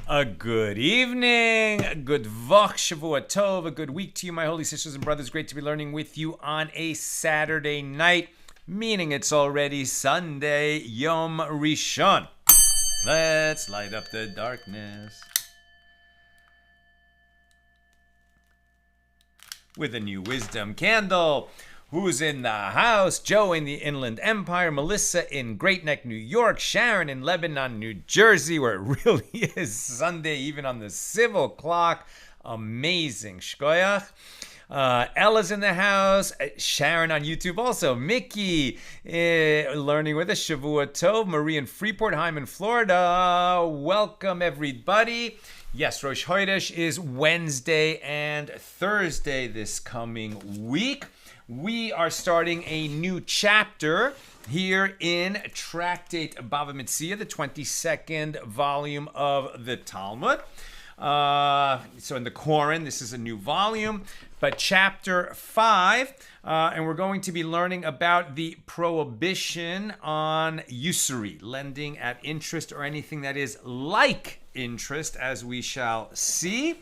A good evening, good vach, shavua tov, a good week to you, my holy sisters and brothers. Great to be learning with you on a Saturday night, meaning it's already Sunday, Yom Rishon. Let's light up the darkness with a new wisdom candle. Who's in the house? Joe in the Inland Empire, Melissa in Great Neck, New York, Sharon in Lebanon, New Jersey, where it really is Sunday, even on the civil clock. Amazing. Shkoyach. Ella's in the house. Sharon on YouTube also. Mickey learning with us. Shavua Tov. Marie in Freeport. Heim in Florida. Welcome, everybody. Yes, Rosh Chodesh is Wednesday and Thursday this coming week. We are starting a new chapter here in Tractate Bava Metzia, the 22nd volume of the Talmud. So in the Koran, this is a new volume, but chapter 5, and we're going to be learning about the prohibition on usury, lending at interest or anything that is like interest, as we shall see.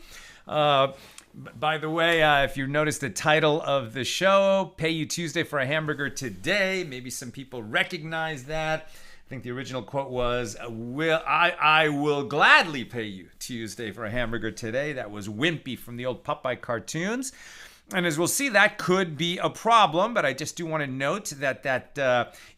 By the way, if you noticed the title of the show, Pay You Tuesday for a Hamburger Today, maybe some people recognize that. I think the original quote was, I will gladly pay you Tuesday for a hamburger today. That was Wimpy from the old Popeye cartoons. And as we'll see, that could be a problem, but I just do want to note that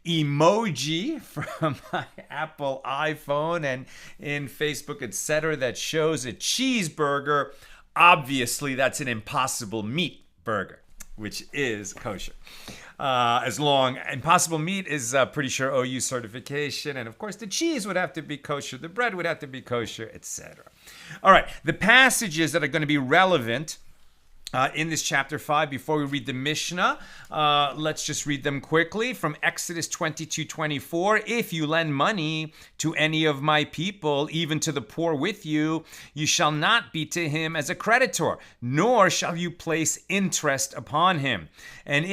emoji from my Apple iPhone and in Facebook, etc., that shows a cheeseburger, obviously that's an Impossible Meat burger, which is kosher. Impossible Meat is pretty sure OU certification, and of course the cheese would have to be kosher, the bread would have to be kosher, etc. All right, the passages that are going to be relevant in this chapter 5, before we read the Mishnah, let's just read them quickly. From Exodus 22:24, if you lend money to any of my people, even to the poor with you, you shall not be to him as a creditor, nor shall you place interest upon him. And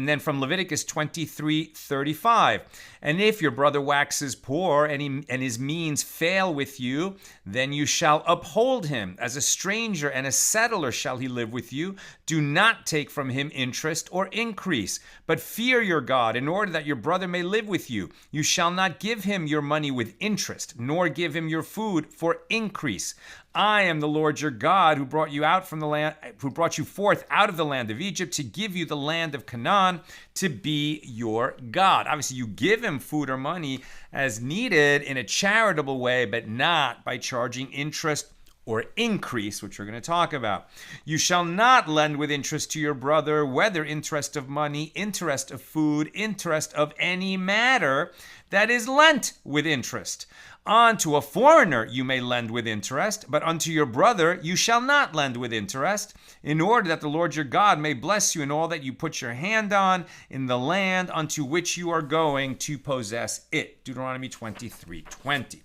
then from Leviticus 23:35, and if your brother waxes poor and his means fail with you, then you shall uphold him. As a stranger and a settler shall he live with you. Do not take from him interest or increase, but fear your God in order that your brother may live with you. You shall not give him your money with interest, nor give him your food for increase. I am the Lord your God who brought you forth out of the land of Egypt to give you the land of Canaan to be your God. Obviously, you give him food or money as needed in a charitable way, but not by charging interest or increase, which we're going to talk about. You shall not lend with interest to your brother, whether interest of money, interest of food, interest of any matter that is lent with interest. Unto a foreigner you may lend with interest, but unto your brother you shall not lend with interest, in order that the Lord your God may bless you in all that you put your hand on in the land unto which you are going to possess it. Deuteronomy 23:20.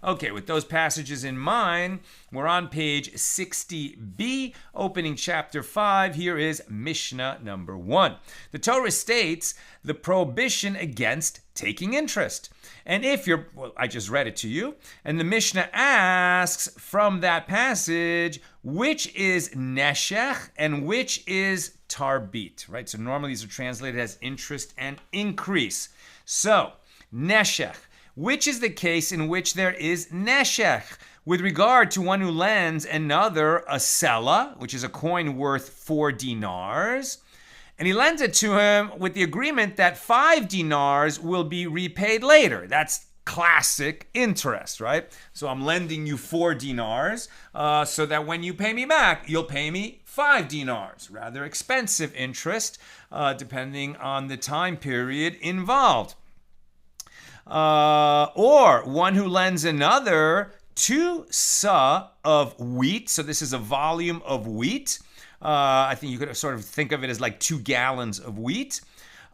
Okay, with those passages in mind, we're on page 60b, opening chapter 5. Here is Mishnah number 1. The Torah states the prohibition against taking interest. And if you're, well, I just read it to you, and the Mishnah asks from that passage, which is neshech and which is tarbit, right? So normally these are translated as interest and increase. So, neshech. Which is the case in which there is neshech with regard to one who lends another a sela, which is a coin worth 4 dinars, and he lends it to him with the agreement that 5 dinars will be repaid later. That's classic interest, right? So I'm lending you 4 dinars so that when you pay me back, you'll pay me 5 dinars. Rather expensive interest depending on the time period involved. Or one who lends another 2 sa of wheat. So this is a volume of wheat. I think you could sort of think of it as like 2 gallons of wheat.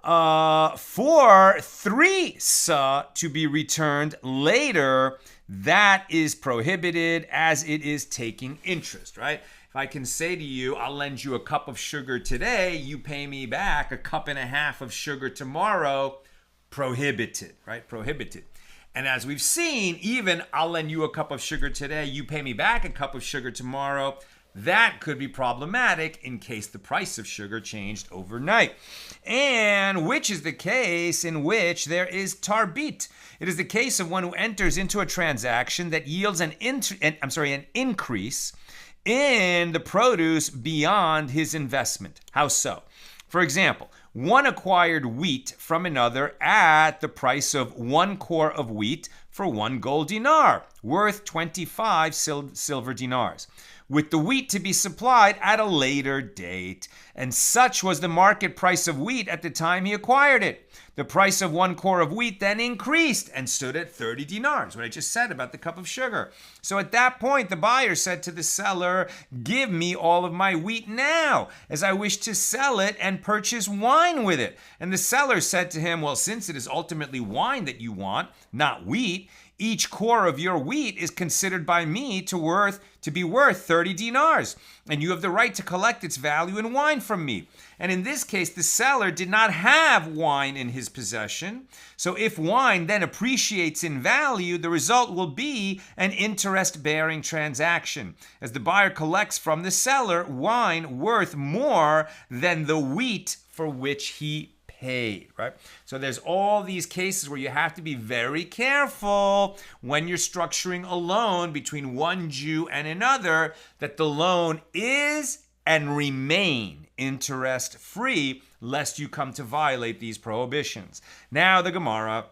For 3 sa to be returned later, that is prohibited as it is taking interest, right? If I can say to you, I'll lend you a cup of sugar today, you pay me back a cup and a half of sugar tomorrow, prohibited, right? Prohibited. And as we've seen, even I'll lend you a cup of sugar today, you pay me back a cup of sugar tomorrow, that could be problematic in case the price of sugar changed overnight. And which is the case in which there is tarbit. It is the case of one who enters into a transaction that yields an increase in the produce beyond his investment. How so? For example, one acquired wheat from another at the price of 1 core of wheat for 1 gold dinar, worth 25 silver dinars, with the wheat to be supplied at a later date. And such was the market price of wheat at the time he acquired it. The price of 1 core of wheat then increased and stood at 30 dinars, what I just said about the cup of sugar. So at that point, the buyer said to the seller, give me all of my wheat now, as I wish to sell it and purchase wine with it. And the seller said to him, well, since it is ultimately wine that you want, not wheat, each core of your wheat is considered by me to be worth 30 dinars, and you have the right to collect its value in wine from me. And in this case, the seller did not have wine in his possession. So if wine then appreciates in value, the result will be an interest-bearing transaction, as the buyer collects from the seller wine worth more than the wheat for which he paid, right? So there's all these cases where you have to be very careful when you're structuring a loan between one Jew and another, that the loan is and remain interest-free, lest you come to violate these prohibitions. Now the Gemara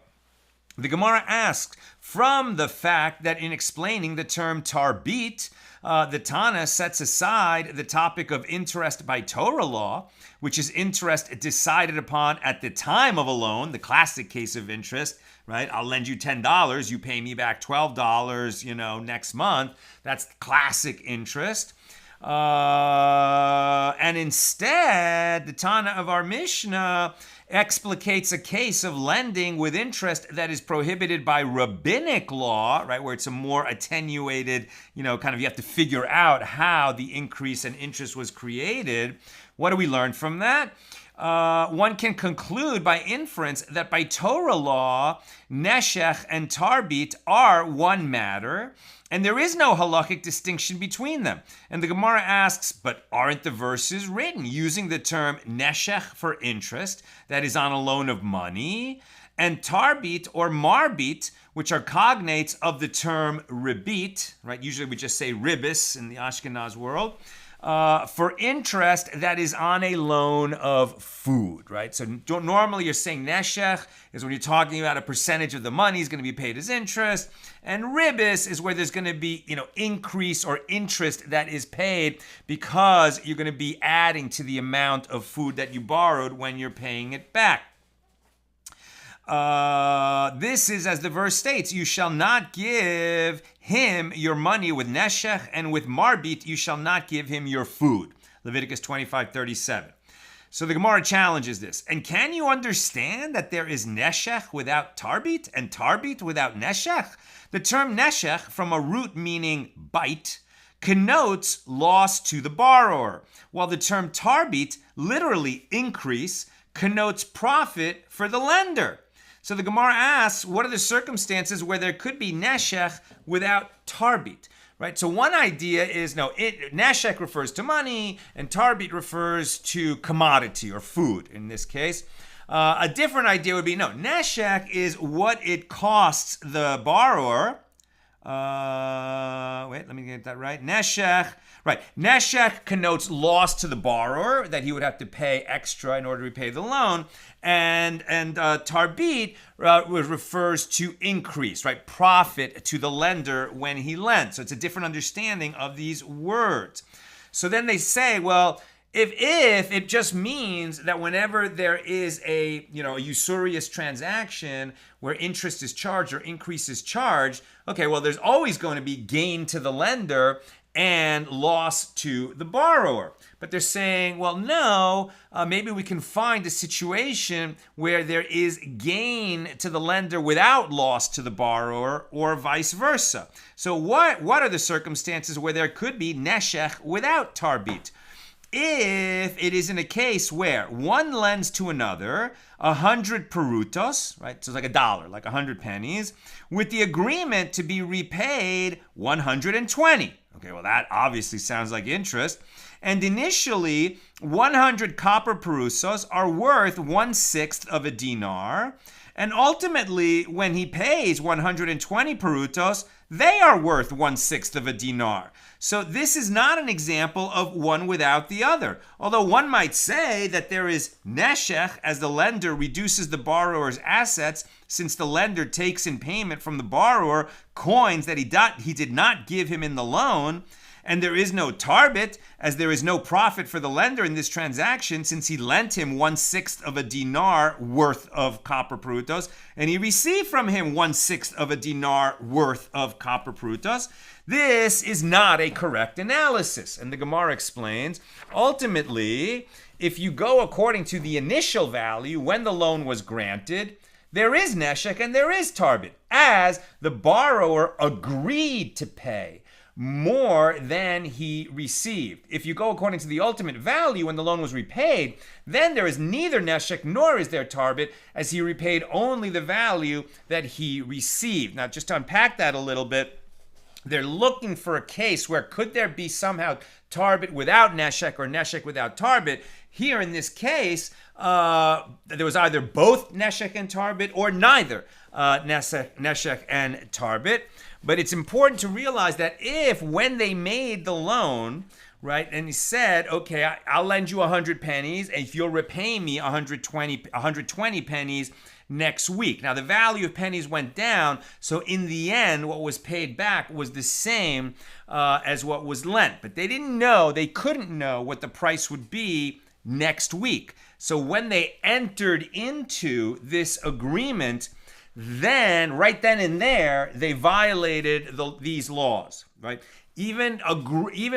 asks, from the fact that in explaining the term tarbit, the Tana sets aside the topic of interest by Torah law, which is interest decided upon at the time of a loan, the classic case of interest, right? I'll lend you $10, you pay me back $12, next month. That's classic interest. And instead, the Tana of our Mishnah explicates a case of lending with interest that is prohibited by rabbinic law, right, where it's a more attenuated, you have to figure out how the increase in interest was created. What do we learn from that? One can conclude by inference that by Torah law, neshech and tarbit are one matter, and there is no halakhic distinction between them. And the Gemara asks, but aren't the verses written using the term neshech for interest, that is on a loan of money, and tarbit or marbit, which are cognates of the term ribit, right? Usually we just say ribis in the Ashkenaz world. for interest that is on a loan of food, right? So normally you're saying neshech is when you're talking about a percentage of the money is going to be paid as interest, and ribis is where there's going to be, increase or interest that is paid because you're going to be adding to the amount of food that you borrowed when you're paying it back. This is, as the verse states, you shall not give him your money with neshech, and with marbit you shall not give him your food. Leviticus 25:37. So the Gemara challenges this. And can you understand that there is neshech without tarbit and tarbit without neshech? The term neshech, from a root meaning bite, connotes loss to the borrower, while the term tarbit, literally increase, connotes profit for the lender. So the Gemara asks, what are the circumstances where there could be neshech without tarbit? Right? So one idea is, neshech refers to money, and tarbit refers to commodity or food in this case. A different idea would be, neshech is what it costs the borrower. Let me get that right. Neshech connotes loss to the borrower, that he would have to pay extra in order to repay the loan. And tarbit refers to increase, right? Profit to the lender when he lends. So it's a different understanding of these words. So then they say, well, if it just means that whenever there is a usurious transaction where interest is charged or increase is charged, okay, well, there's always going to be gain to the lender and loss to the borrower. But they're saying, well, no, maybe we can find a situation where there is gain to the lender without loss to the borrower, or vice versa. So what are the circumstances where there could be neshech without tarbit? If it is in a case where one lends to another 100 perutos, right? So it's like $1, like 100 pennies, with the agreement to be repaid 120. Okay, well, that obviously sounds like interest. And initially, 100 copper perusos are worth 1/6 of a dinar. And ultimately, when he pays 120 perutos, they are worth 1/6 of a dinar. So this is not an example of one without the other. Although one might say that there is neshech as the lender reduces the borrower's assets, since the lender takes in payment from the borrower coins that he did not give him in the loan. And there is no tarbit, as there is no profit for the lender in this transaction, since he lent him 1/6 of a dinar worth of copper perutos, and he received from him 1/6 of a dinar worth of copper perutos. This is not a correct analysis. And the Gemara explains, ultimately, if you go according to the initial value when the loan was granted, there is neshech and there is tarbit, as the borrower agreed to pay more than he received. If you go according to the ultimate value when the loan was repaid, then there is neither neshech nor is there tarbit, as he repaid only the value that he received. Now, just to unpack that a little bit, they're looking for a case where could there be somehow tarbit without neshech or neshech without tarbit. Here in this case, there was either both neshech and tarbit or neither neshech and tarbit. But it's important to realize that if when they made the loan, right, and he said, okay, I'll lend you 100 pennies, and if you'll repay me 120 pennies next week. Now, the value of pennies went down, so in the end, what was paid back was the same as what was lent. But they couldn't know what the price would be next week. So when they entered into this agreement, then, right then and there, they violated these laws, right? Even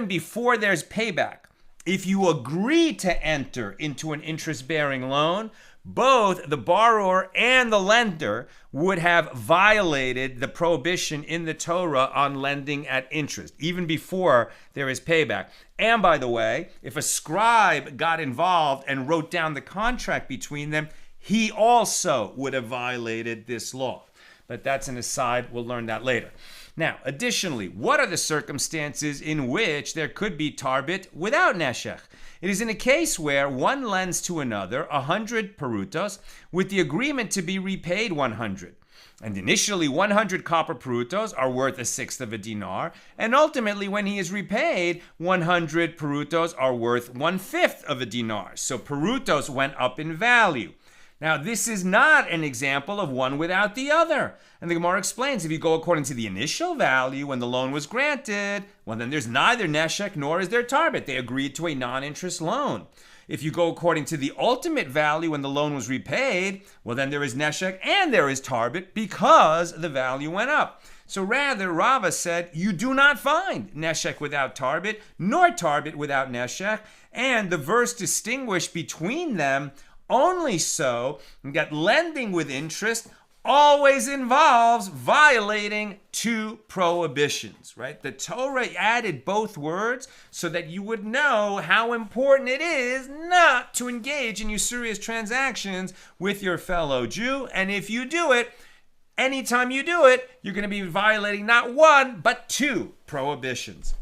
before there's payback, if you agree to enter into an interest-bearing loan, both the borrower and the lender would have violated the prohibition in the Torah on lending at interest, even before there is payback. And by the way, if a scribe got involved and wrote down the contract between them, he also would have violated this law. But that's an aside. We'll learn that later. Now, additionally, what are the circumstances in which there could be tarbit without neshech? It is in a case where one lends to another 100 perutos with the agreement to be repaid 100. And initially, 100 copper perutos are worth a sixth of a dinar. And ultimately, when he is repaid, 100 perutos are worth 1/5 of a dinar. So perutos went up in value. Now, this is not an example of one without the other. And the Gemara explains, if you go according to the initial value when the loan was granted, well, then there's neither neshech nor is there tarbit. They agreed to a non-interest loan. If you go according to the ultimate value when the loan was repaid, well, then there is neshech and there is tarbit because the value went up. So rather, Rava said, you do not find neshech without tarbit, nor tarbit without neshech, and the verse distinguished between them only so that lending with interest always involves violating two prohibitions, right? The Torah added both words so that you would know how important it is not to engage in usurious transactions with your fellow Jew. And if you do it, anytime you do it, you're going to be violating not one, but two prohibitions.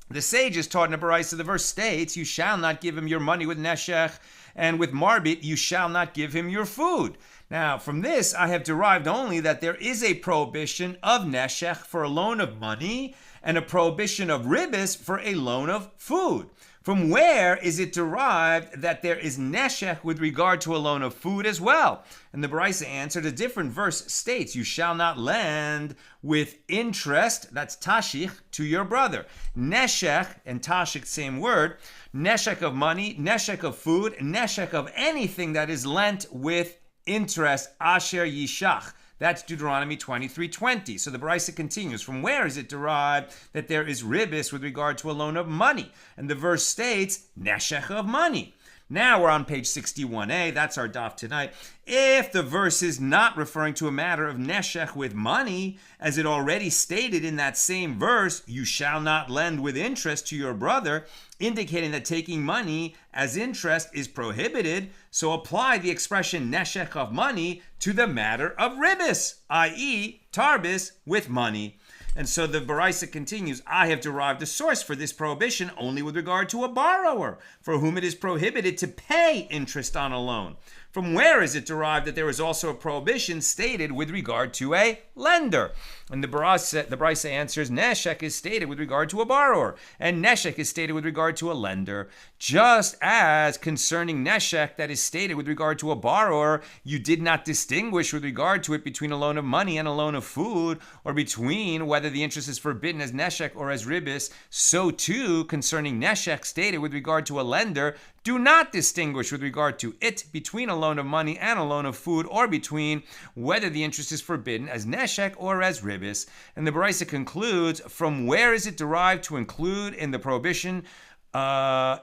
The sages taught in a Baraisa, the verse states, you shall not give him your money with neshech, and with marbit, you shall not give him your food. Now, from this, I have derived only that there is a prohibition of neshech for a loan of money and a prohibition of ribis for a loan of food. From where is it derived that there is neshech with regard to a loan of food as well? And the Baraisa answered, a different verse states, you shall not lend with interest, that's tashich, to your brother. Neshech and tashich, same word. Neshech of money, neshech of food, neshech of anything that is lent with interest, asher yishach. That's Deuteronomy 23:20. So the Baraisa continues, from where is it derived that there is ribis with regard to a loan of money? And the verse states, neshech of money. Now we're on page 61a, that's our daf tonight. If the verse is not referring to a matter of neshech with money, as it already stated in that same verse, you shall not lend with interest to your brother, indicating that taking money as interest is prohibited, so apply the expression neshech of money to the matter of ribis, i.e. tarbis with money. And so the Baraisa continues, I have derived a source for this prohibition only with regard to a borrower, for whom it is prohibited to pay interest on a loan. From where is it derived that there is also a prohibition stated with regard to a lender? And the Baraisa answers, neshech is stated with regard to a borrower, and neshech is stated with regard to a lender. Just as concerning neshech that is stated with regard to a borrower, you did not distinguish with regard to it between a loan of money and a loan of food, or between whether the interest is forbidden as neshech or as ribis, so too concerning neshech stated with regard to a lender, do not distinguish with regard to it between a loan of money and a loan of food, or between whether the interest is forbidden as neshech or as ribis. And the Baraisa concludes, from where is it derived to include in the prohibition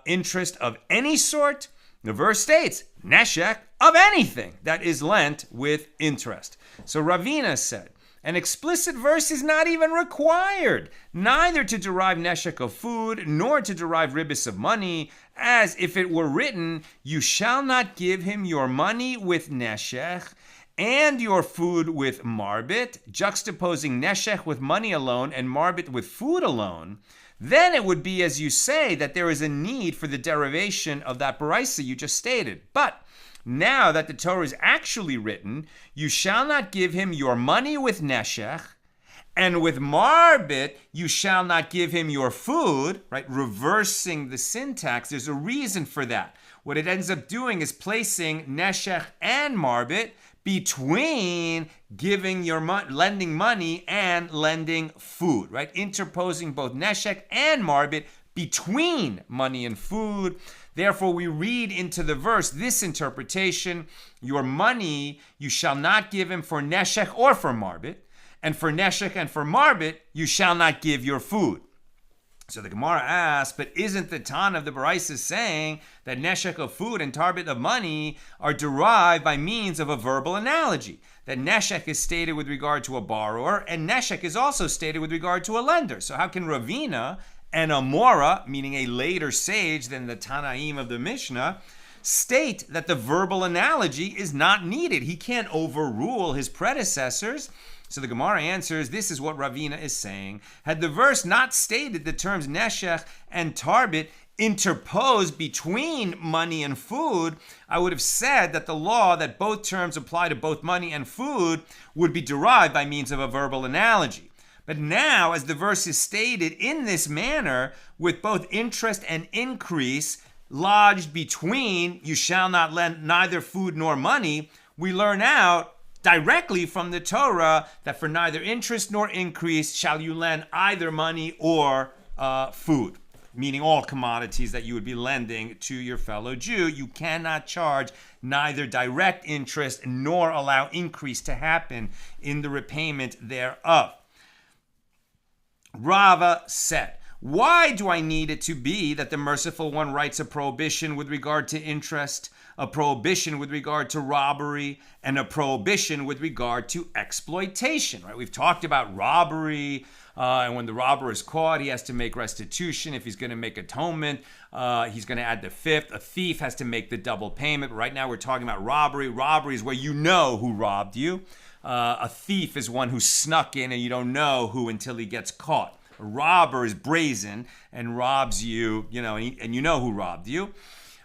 interest of any sort? The verse states, neshech of anything that is lent with interest. So Ravina said, an explicit verse is not even required, neither to derive neshech of food, nor to derive ribis of money, as if it were written, you shall not give him your money with neshech, and your food with marbit, juxtaposing neshech with money alone and marbit with food alone. Then it would be, as you say, that there is a need for the derivation of that Baraisa you just stated. But now that the Torah is actually written, you shall not give him your money with neshech, and with marbit, you shall not give him your food, right? Reversing the syntax. There's a reason for that. What it ends up doing is placing neshech and marbit between giving your lending money and lending food, right? Interposing both neshech and marbit between money and food. Therefore, we read into the verse this interpretation, your money you shall not give him for neshech or for marbit, and for neshech and for marbit you shall not give your food. So the Gemara asks, but isn't the Tan of the Baraisa saying that neshech of food and tarbit of money are derived by means of a verbal analogy? That neshech is stated with regard to a borrower, and neshech is also stated with regard to a lender. So how can Ravina and Amora, meaning a later sage than the Tanaim of the Mishnah, state that the verbal analogy is not needed? He can't overrule his predecessors. So the Gemara answers, this is what Ravina is saying. Had the verse not stated the terms neshech and tarbit interposed between money and food, I would have said that the law that both terms apply to both money and food would be derived by means of a verbal analogy. But now, as the verse is stated in this manner, with both interest and increase lodged between you shall not lend neither food nor money, we learn out directly from the Torah that for neither interest nor increase shall you lend either money or food, meaning all commodities that you would be lending to your fellow Jew. You cannot charge neither direct interest nor allow increase to happen in the repayment thereof. Rava said, why do I need it to be that the merciful one writes a prohibition with regard to interest, a prohibition with regard to robbery, and a prohibition with regard to exploitation? Right? We've talked about robbery, and when the robber is caught, he has to make restitution. If he's going to make atonement, he's going to add the fifth. A thief has to make the double payment. Right now we're talking about robbery. Robbery is where you know who robbed you. A thief is one who snuck in and you don't know who until he gets caught. A robber is brazen and robs you, and you know who robbed you.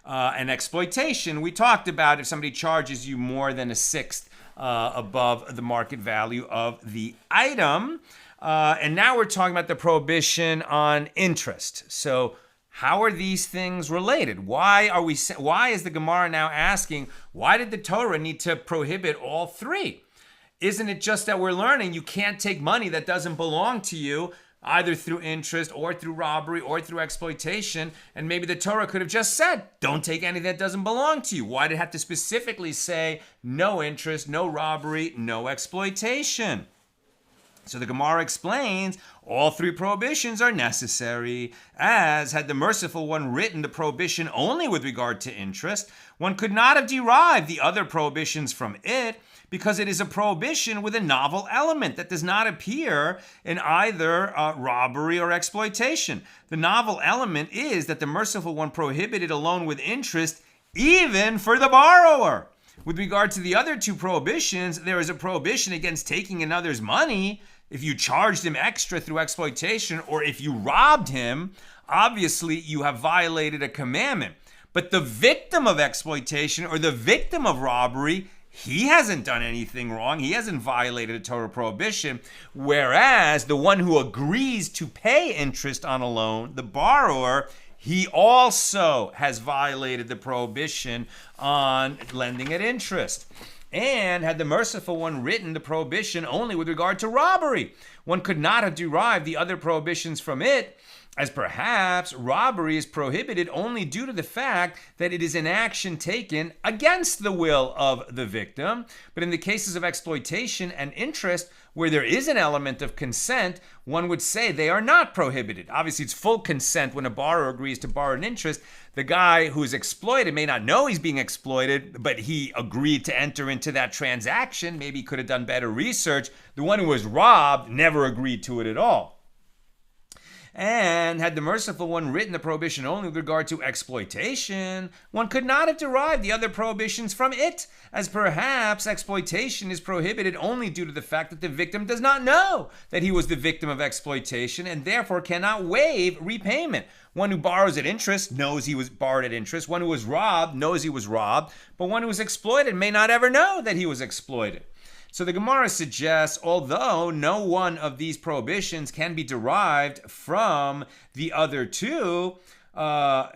And exploitation, we talked about if somebody charges you more than a sixth above the market value of the item. And now we're talking about the prohibition on interest. So how are these things related? Why is the Gemara now asking, why did the Torah need to prohibit all three? Isn't it just that we're learning you can't take money that doesn't belong to you, either through interest or through robbery or through exploitation? And maybe the Torah could have just said, don't take anything that doesn't belong to you. Why did it have to specifically say no interest, no robbery, no exploitation? So the Gemara explains all three prohibitions are necessary, as had the merciful one written the prohibition only with regard to interest, one could not have derived the other prohibitions from it, because it is a prohibition with a novel element that does not appear in either robbery or exploitation. The novel element is that the merciful one prohibited alone with interest, even for the borrower. With regard to the other two prohibitions, there is a prohibition against taking another's money. If you charged him extra through exploitation, or if you robbed him, obviously you have violated a commandment. But the victim of exploitation or the victim of robbery, he hasn't done anything wrong. He hasn't violated a Torah prohibition. Whereas the one who agrees to pay interest on a loan, the borrower, he also has violated the prohibition on lending at interest. And had the merciful one written the prohibition only with regard to robbery, one could not have derived the other prohibitions from it, as perhaps robbery is prohibited only due to the fact that it is an action taken against the will of the victim. But in the cases of exploitation and interest, where there is an element of consent, one would say they are not prohibited. Obviously, it's full consent when a borrower agrees to borrow an interest. The guy who's exploited may not know he's being exploited, but he agreed to enter into that transaction. Maybe he could have done better research. The one who was robbed never agreed to it at all. And had the merciful one written the prohibition only with regard to exploitation, one could not have derived the other prohibitions from it, as perhaps exploitation is prohibited only due to the fact that the victim does not know that he was the victim of exploitation and therefore cannot waive repayment. One who borrows at interest knows he was borrowed at interest. One who was robbed knows he was robbed, but one who was exploited may not ever know that he was exploited. So the Gemara suggests, although no one of these prohibitions can be derived from the other two, although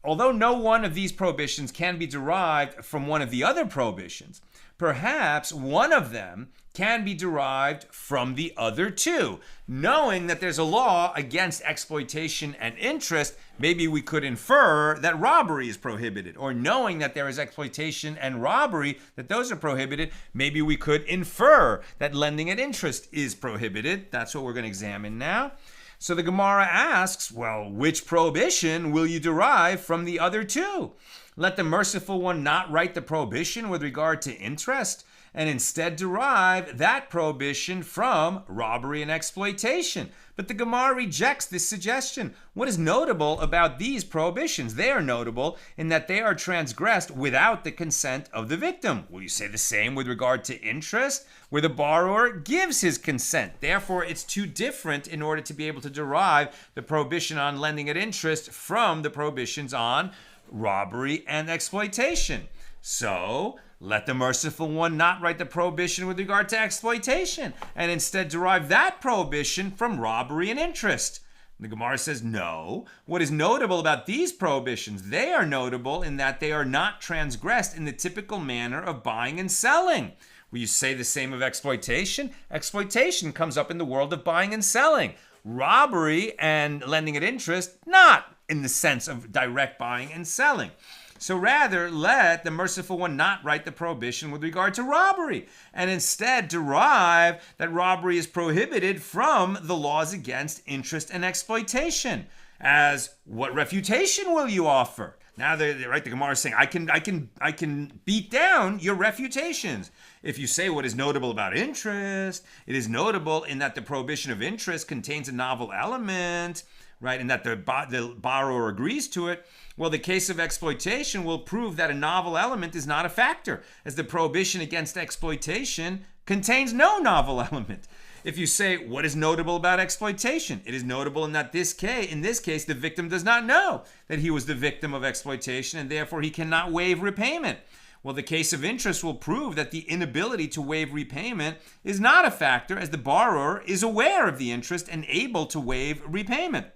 no one of these prohibitions can be derived from one of the other prohibitions, perhaps one of them can be derived from the other two. Knowing that there's a law against exploitation and interest, maybe we could infer that robbery is prohibited. Or knowing that there is exploitation and robbery, that those are prohibited, maybe we could infer that lending at interest is prohibited. That's what we're going to examine now. So the Gemara asks, well, which prohibition will you derive from the other two? Let the merciful one not write the prohibition with regard to interest, and instead derive that prohibition from robbery and exploitation. But the Gemara rejects this suggestion. What is notable about these prohibitions? They are notable in that they are transgressed without the consent of the victim. Will you say the same with regard to interest, where the borrower gives his consent? Therefore, it's too different in order to be able to derive the prohibition on lending at interest from the prohibitions on robbery and exploitation. So, let the merciful one not write the prohibition with regard to exploitation, and instead derive that prohibition from robbery and interest. The Gemara says no. What is notable about these prohibitions? They are notable in that they are not transgressed in the typical manner of buying and selling. Will you say the same of exploitation? Exploitation comes up in the world of buying and selling. Robbery and lending at interest, not in the sense of direct buying and selling. So rather, let the merciful one not write the prohibition with regard to robbery, and instead derive that robbery is prohibited from the laws against interest and exploitation. As what refutation will you offer? Now, the Gemara is saying, I can beat down your refutations. If you say what is notable about interest, it is notable in that the prohibition of interest contains a novel element, right, and that the borrower agrees to it. Well, the case of exploitation will prove that a novel element is not a factor, as the prohibition against exploitation contains no novel element. If you say, what is notable about exploitation? It is notable in that in this case, the victim does not know that he was the victim of exploitation, and therefore he cannot waive repayment. Well, the case of interest will prove that the inability to waive repayment is not a factor, as the borrower is aware of the interest and able to waive repayment.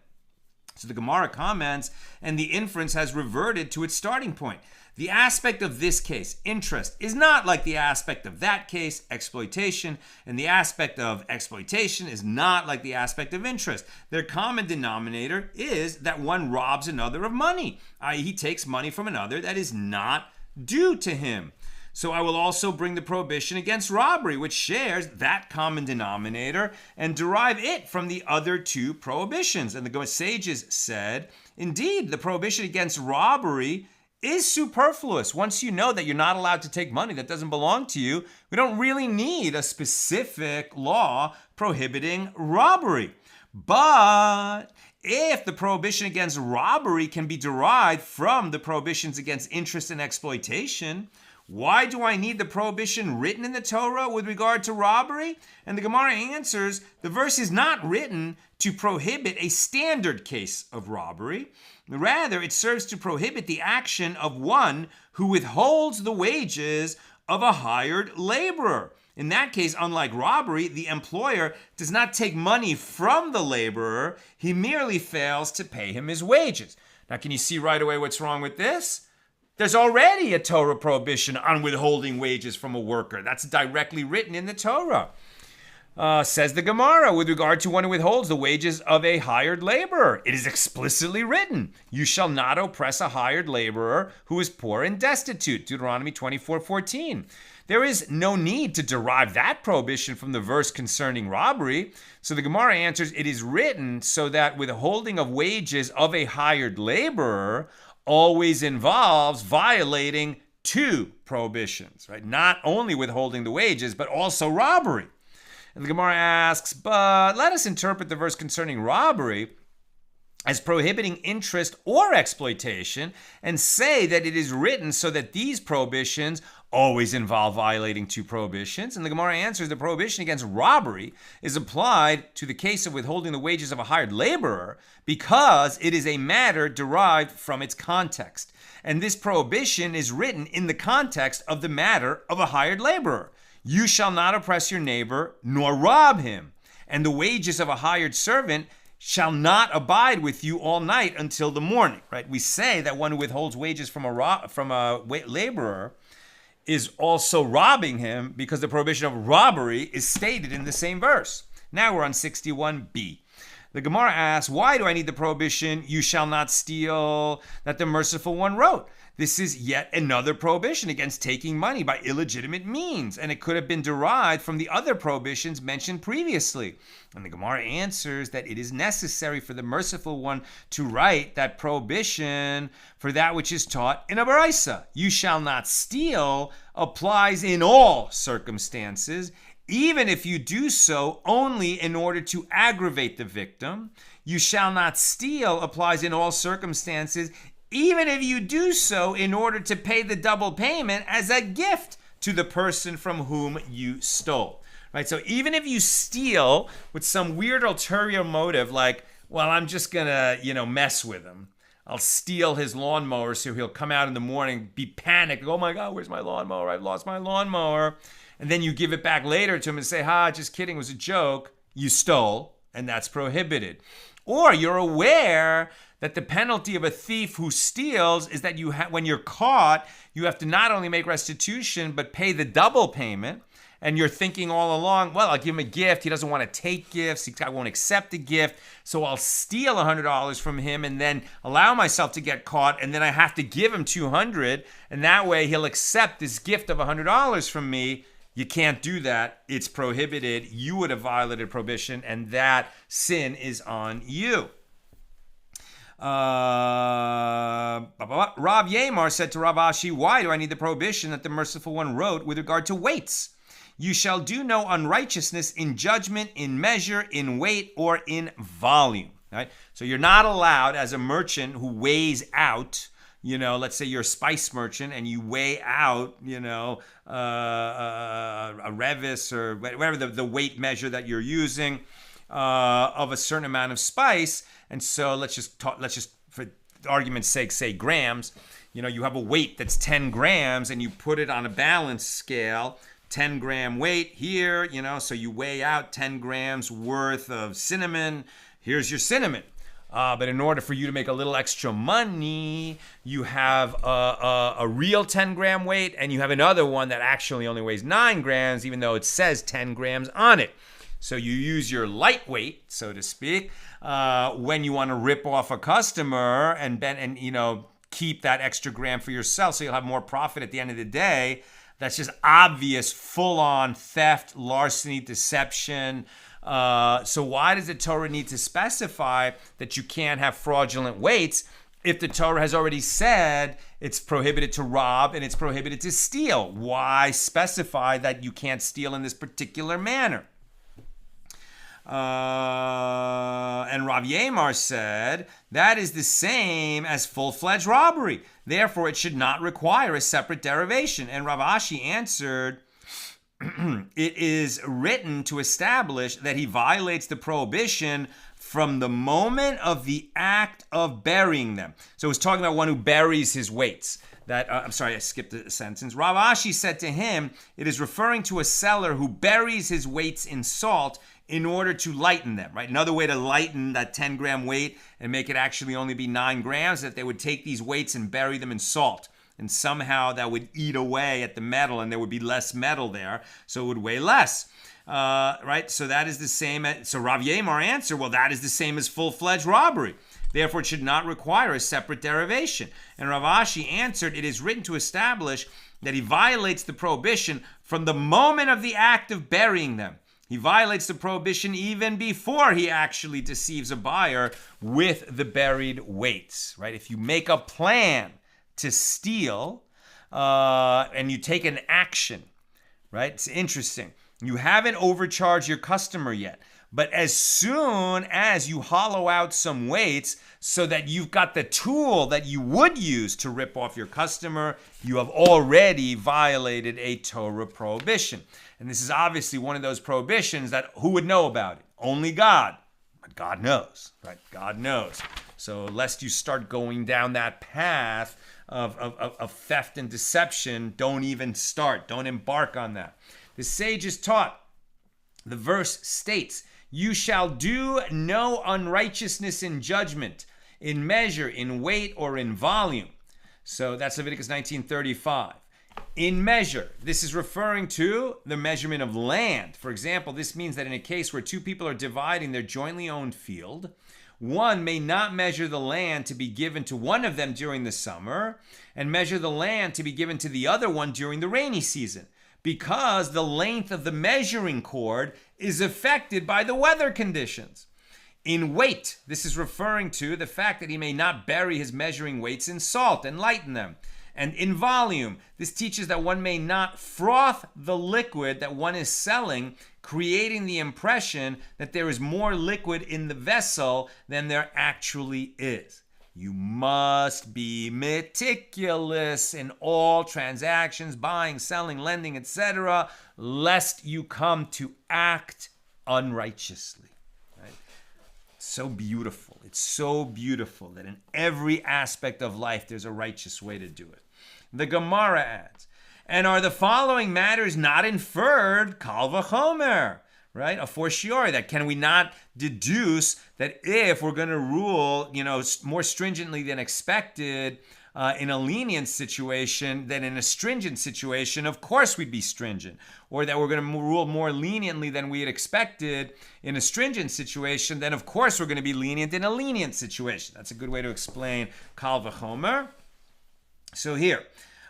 So the Gemara comments, and the inference has reverted to its starting point. The aspect of this case, interest, is not like the aspect of that case, exploitation, and the aspect of exploitation is not like the aspect of interest. Their common denominator is that one robs another of money, i.e., he takes money from another that is not due to him. So I will also bring the prohibition against robbery, which shares that common denominator, and derive it from the other two prohibitions. And the sages said, indeed, the prohibition against robbery is superfluous. Once you know that you're not allowed to take money that doesn't belong to you, we don't really need a specific law prohibiting robbery. But if the prohibition against robbery can be derived from the prohibitions against interest and exploitation, why do I need the prohibition written in the Torah with regard to robbery? And the Gemara answers, the verse is not written to prohibit a standard case of robbery. Rather, it serves to prohibit the action of one who withholds the wages of a hired laborer. In that case, unlike robbery, the employer does not take money from the laborer. He merely fails to pay him his wages. Now, can you see right away what's wrong with this? There's already a Torah prohibition on withholding wages from a worker. That's directly written in the Torah. Says the Gemara, with regard to one who withholds the wages of a hired laborer, it is explicitly written, you shall not oppress a hired laborer who is poor and destitute. Deuteronomy 24:14. There is no need to derive that prohibition from the verse concerning robbery. So the Gemara answers, it is written so that withholding of wages of a hired laborer always involves violating two prohibitions, right? Not only withholding the wages, but also robbery. And the Gemara asks, but let us interpret the verse concerning robbery as prohibiting interest or exploitation and say that it is written so that these prohibitions always involve violating two prohibitions. And the Gemara answers the prohibition against robbery is applied to the case of withholding the wages of a hired laborer because it is a matter derived from its context. And this prohibition is written in the context of the matter of a hired laborer. You shall not oppress your neighbor nor rob him. And the wages of a hired servant shall not abide with you all night until the morning. Right? We say that one who withholds wages from a laborer is also robbing him because the prohibition of robbery is stated in the same verse. Now we're on 61b. The Gemara asks, why do I need the prohibition, you shall not steal, that the merciful one wrote? This is yet another prohibition against taking money by illegitimate means, and it could have been derived from the other prohibitions mentioned previously. And the Gemara answers that it is necessary for the merciful one to write that prohibition for that which is taught in a baraisa. You shall not steal applies in all circumstances, even if you do so only in order to aggravate the victim. You shall not steal applies in all circumstances, even if you do so in order to pay the double payment as a gift to the person from whom you stole. Right? So even if you steal with some weird ulterior motive, like, well, I'm just gonna, mess with him. I'll steal his lawnmower so he'll come out in the morning, be panicked. Oh my God, where's my lawnmower? I've lost my lawnmower. And then you give it back later to him and say, just kidding, it was a joke. You stole, and that's prohibited. Or you're aware that the penalty of a thief who steals is that when you're caught, you have to not only make restitution, but pay the double payment. And you're thinking all along, well, I'll give him a gift. He doesn't want to take gifts. He won't accept a gift. So I'll steal $100 from him and then allow myself to get caught. And then I have to give him $200. And that way he'll accept this gift of $100 from me. You can't do that. It's prohibited. You would have violated prohibition, and that sin is on you. Rav Yemar said to Rav Ashi, why do I need the prohibition that the merciful one wrote with regard to weights? You shall do no unrighteousness in judgment, in measure, in weight, or in volume. Right? So you're not allowed, as a merchant who weighs out, let's say you're a spice merchant and you weigh out, a revis or whatever the weight measure that you're using of a certain amount of spice. And so let's just for argument's sake say grams. You have a weight that's 10 grams and you put it on a balance scale, 10 gram weight here, so you weigh out 10 grams worth of cinnamon. Here's your cinnamon. But in order for you to make a little extra money, you have a real 10 gram weight and you have another one that actually only weighs 9 grams, even though it says 10 grams on it. So you use your lightweight, so to speak, when you want to rip off a customer and keep that extra gram for yourself, so you'll have more profit at the end of the day. That's just obvious, full-on theft, larceny, deception. So why does the Torah need to specify that you can't have fraudulent weights if the Torah has already said it's prohibited to rob and it's prohibited to steal? Why specify that you can't steal in this particular manner? And Rav Yemar said, that is the same as full-fledged robbery. Therefore, it should not require a separate derivation. And Rav Ashi answered, it is written to establish that he violates the prohibition from the moment of the act of burying them. So it's talking about one who buries his weights. I'm sorry, I skipped a sentence. Rav Ashi said to him, it is referring to a seller who buries his weights in salt in order to lighten them, right? Another way to lighten that 10 gram weight and make it actually only be 9 grams, that they would take these weights and bury them in salt. And somehow that would eat away at the metal and there would be less metal there, so it would weigh less. Right? So that is the same. So Rav Yemar answered, well, that is the same as full-fledged robbery. Therefore, it should not require a separate derivation. And Rav Ashi answered, it is written to establish that he violates the prohibition from the moment of the act of burying them. He violates the prohibition even before he actually deceives a buyer with the buried weights, right? If you make a plan to steal and you take an action, right? It's interesting. You haven't overcharged your customer yet, but as soon as you hollow out some weights so that you've got the tool that you would use to rip off your customer, you have already violated a Torah prohibition. And this is obviously one of those prohibitions that who would know about it? Only God. But God knows, right? God knows. So lest you start going down that path of theft and deception, don't even start. Don't embark on that. The sages taught, the verse states, you shall do no unrighteousness in judgment, in measure, in weight, or in volume. So that's Leviticus 19:35. In measure, this is referring to the measurement of land. For example, this means that in a case where two people are dividing their jointly owned field, one may not measure the land to be given to one of them during the summer and measure the land to be given to the other one during the rainy season, because the length of the measuring cord is affected by the weather conditions. In weight, this is referring to the fact that he may not bury his measuring weights in salt and lighten them. And in volume, this teaches that one may not froth the liquid that one is selling, creating the impression that there is more liquid in the vessel than there actually is. You must be meticulous in all transactions, buying, selling, lending, etc., lest you come to act unrighteously. Right? So beautiful. It's so beautiful that in every aspect of life, there's a righteous way to do it. The Gemara adds, and are the following matters not inferred, kal v'chomer, right? A fortiori, that can we not deduce that if we're going to rule, more stringently than expected in a lenient situation than in a stringent situation, of course we'd be stringent. Or that we're going to rule more leniently than we had expected in a stringent situation, then of course we're going to be lenient in a lenient situation. That's a good way to explain kal v'chomer. So here,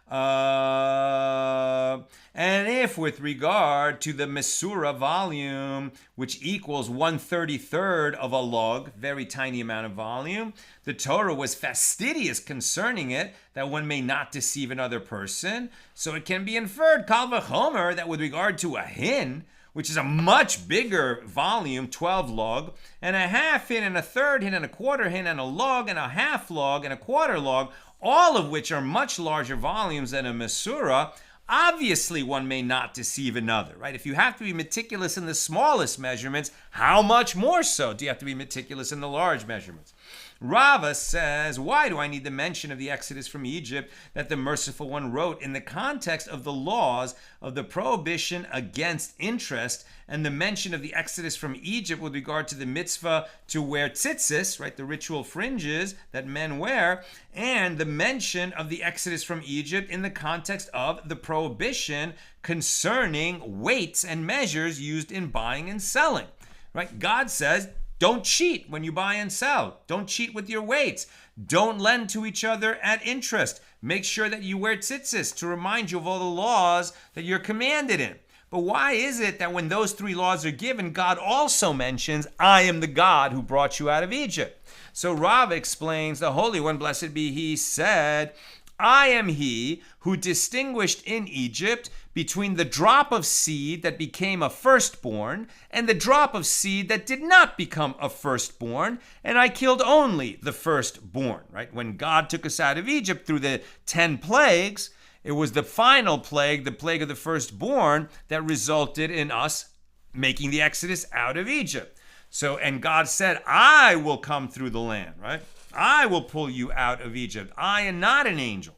and if with regard to the Mesura volume, which equals 1/33 of a log, very tiny amount of volume, the Torah was fastidious concerning it, that one may not deceive another person. So it can be inferred, kal v'chomer, that with regard to a hin, which is a much bigger volume, 12 log, and a half hin, and a third hin, and a quarter hin, and a log, and a half log, and a quarter log, all of which are much larger volumes than a Mesura, obviously one may not deceive another, right? If you have to be meticulous in the smallest measurements, how much more so do you have to be meticulous in the large measurements? Rava says, why do I need the mention of the Exodus from Egypt that the Merciful One wrote in the context of the laws of the prohibition against interest and the mention of the Exodus from Egypt with regard to the mitzvah to wear tzitzis, right, the ritual fringes that men wear, and the mention of the Exodus from Egypt in the context of the prohibition concerning weights and measures used in buying and selling, right? God says, don't cheat when you buy and sell. Don't cheat with your weights. Don't lend to each other at interest. Make sure that you wear tzitzis to remind you of all the laws that you're commanded in. But why is it that when those three laws are given, God also mentions, I am the God who brought you out of Egypt? So Rav explains, the Holy One, blessed be He, said, I am He who distinguished in Egypt between the drop of seed that became a firstborn and the drop of seed that did not become a firstborn, and I killed only the firstborn, right? When God took us out of Egypt through the 10 plagues, it was the final plague, the plague of the firstborn, that resulted in us making the exodus out of Egypt. So, and God said, I will come through the land, right? I will pull you out of Egypt. I am not an angel.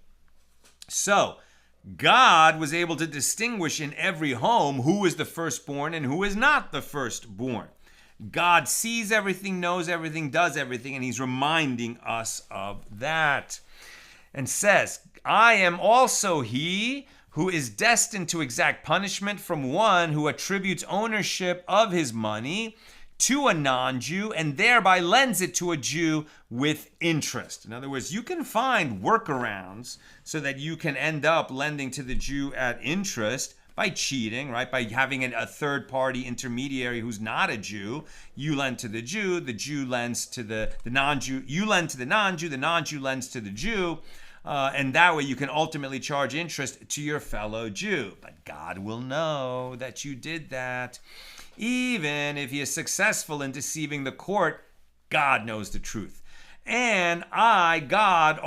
So, God was able to distinguish in every home who is the firstborn and who is not the firstborn. God sees everything, knows everything, does everything, and He's reminding us of that. And says, I am also He who is destined to exact punishment from one who attributes ownership of his money to a non-Jew and thereby lends it to a Jew with interest. In other words, you can find workarounds so that you can end up lending to the Jew at interest by cheating, right? By having a third-party intermediary who's not a Jew. You lend to the Jew lends to the non-Jew. You lend to the non-Jew lends to the Jew. And that way you can ultimately charge interest to your fellow Jew. But God will know that you did that. Even if he is successful in deceiving the court, God knows the truth. And I, God,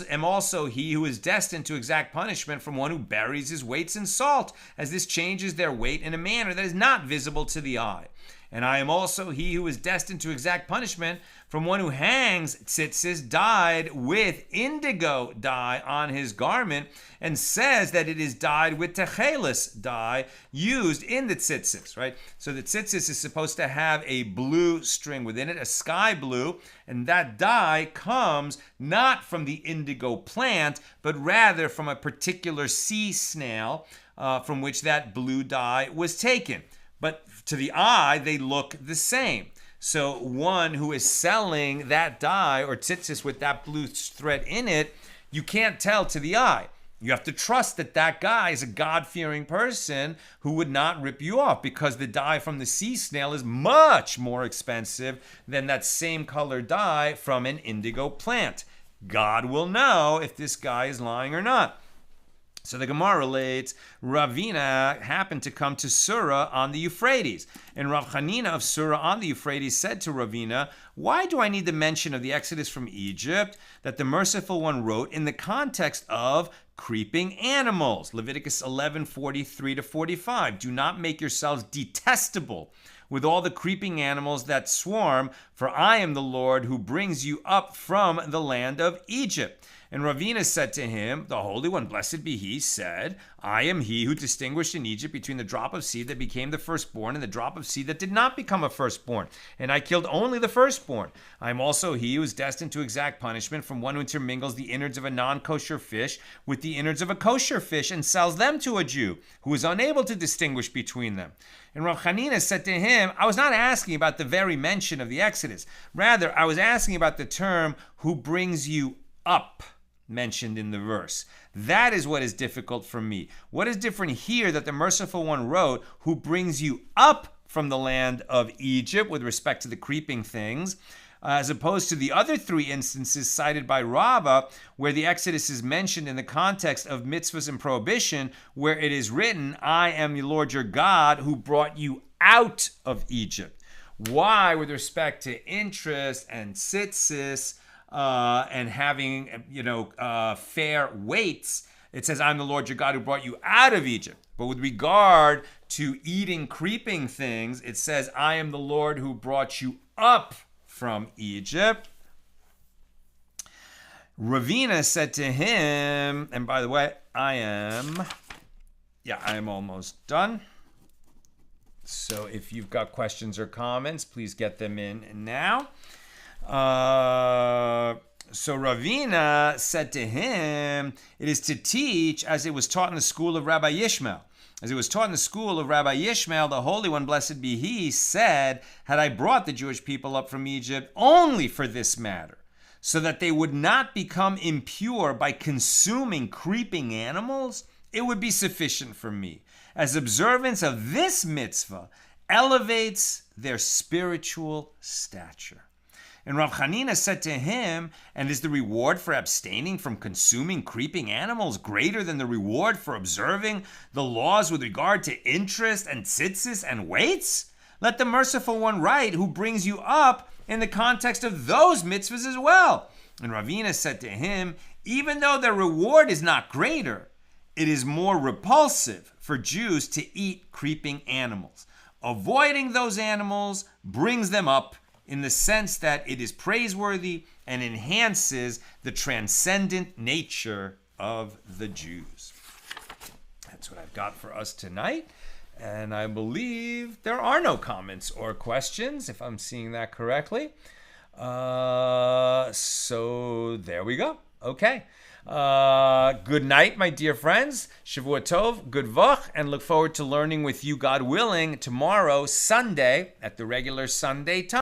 am also He who is destined to exact punishment from one who buries his weights in salt, as this changes their weight in a manner that is not visible to the eye. And I am also he who is destined to exact punishment from one who hangs tzitzis dyed with indigo dye on his garment, and says that it is dyed with techelis dye used in the tzitzis, right? So the tzitzis is supposed to have a blue string within it, a sky blue, and that dye comes not from the indigo plant, but rather from a particular sea snail from which that blue dye was taken. But to the eye, they look the same. So one who is selling that dye or tzitzis with that blue thread in it, you can't tell to the eye. You have to trust that that guy is a God-fearing person who would not rip you off, because the dye from the sea snail is much more expensive than that same color dye from an indigo plant. God will know if this guy is lying or not. So the Gemara relates, Ravina happened to come to Surah on the Euphrates. And Rav Chanina of Surah on the Euphrates said to Ravina, why do I need the mention of the Exodus from Egypt that the Merciful One wrote in the context of creeping animals? Leviticus 11:43-45. Do not make yourselves detestable with all the creeping animals that swarm, for I am the Lord who brings you up from the land of Egypt. And Ravina said to him, the Holy One, blessed be he, said, I am he who distinguished in Egypt between the drop of seed that became the firstborn and the drop of seed that did not become a firstborn. And I killed only the firstborn. I am also he who is destined to exact punishment from one who intermingles the innards of a non-kosher fish with the innards of a kosher fish and sells them to a Jew who is unable to distinguish between them. And Rav Chanina said to him, I was not asking about the very mention of the Exodus. Rather, I was asking about the term who brings you up mentioned in the verse. That is what is difficult for me. What is different here that the Merciful One wrote, who brings you up from the land of Egypt with respect to the creeping things, as opposed to the other three instances cited by Rava, where the Exodus is mentioned in the context of mitzvahs and prohibition, where it is written, I am the Lord your God who brought you out of Egypt. Why, with respect to interest and tzitzis, and having, fair weights, it says, I'm the Lord your God who brought you out of Egypt. But with regard to eating creeping things, it says, I am the Lord who brought you up from Egypt. Ravina said to him, and by the way, I am almost done. So if you've got questions or comments, please get them in now. So Ravina said to him, it is to teach as it was taught in the school of Rabbi Yishmael. As it was taught in the school of Rabbi Yishmael, the Holy One, blessed be he, said, had I brought the Jewish people up from Egypt only for this matter, so that they would not become impure by consuming creeping animals, it would be sufficient for me, as observance of this mitzvah elevates their spiritual stature. And Rav Chanina said to him, and is the reward for abstaining from consuming creeping animals greater than the reward for observing the laws with regard to interest and tzitzis and weights? Let the Merciful One write, who brings you up, in the context of those mitzvahs as well. And Ravina said to him, even though their reward is not greater, it is more repulsive for Jews to eat creeping animals. Avoiding those animals brings them up in the sense that it is praiseworthy and enhances the transcendent nature of the Jews. That's what I've got for us tonight. And I believe there are no comments or questions, if I'm seeing that correctly. So there we go. Okay. Good night, my dear friends. Shavua Tov, good vach, and look forward to learning with you, God willing, tomorrow, Sunday, at the regular Sunday time.